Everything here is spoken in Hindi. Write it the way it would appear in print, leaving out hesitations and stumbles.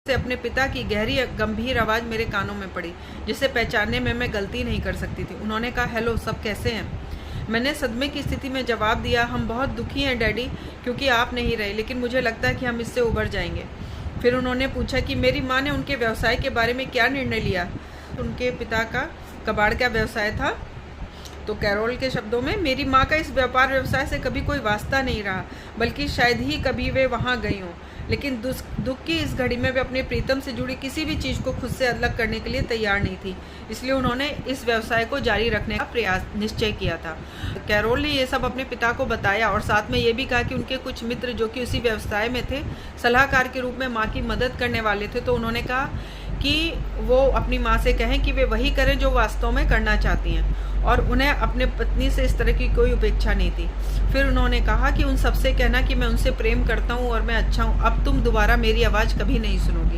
से अपने पिता की गहरी गंभीर आवाज़ मेरे कानों में पड़ी, जिसे पहचानने में मैं गलती नहीं कर सकती थी। उन्होंने कहा, हेलो, सब कैसे हैं? मैंने सदमे की स्थिति में जवाब दिया, हम बहुत दुखी हैं डैडी, क्योंकि आप नहीं रहे, लेकिन मुझे लगता है कि हम इससे उबर जाएंगे। फिर उन्होंने पूछा कि मेरी माँ ने उनके व्यवसाय के बारे में क्या निर्णय लिया। उनके पिता का कबाड़ का व्यवसाय था। तो कैरोल के शब्दों में, मेरी माँ का इस व्यापार व्यवसाय से कभी कोई वास्ता नहीं रहा, बल्कि शायद ही कभी वे वहाँ गई हों। लेकिन दुख की इस घड़ी में वे अपने प्रीतम से जुड़ी किसी भी चीज़ को खुद से अलग करने के लिए तैयार नहीं थी, इसलिए उन्होंने इस व्यवसाय को जारी रखने का प्रयास निश्चय किया था। कैरोल ने ये सब अपने पिता को बताया और साथ में ये भी कहा कि उनके कुछ मित्र जो कि उसी व्यवसाय में थे, सलाहकार के रूप में माँ की मदद करने वाले थे। तो उन्होंने कहा कि वो अपनी माँ से कहें कि वे वही करें जो वास्तव में करना चाहती हैं, और उन्हें अपने पत्नी से इस तरह की कोई उपेक्षा नहीं थी। फिर उन्होंने कहा कि उन सबसे कहना कि मैं उनसे प्रेम करता हूँ और मैं अच्छा हूँ। अब तुम दोबारा मेरी आवाज़ कभी नहीं सुनोगी।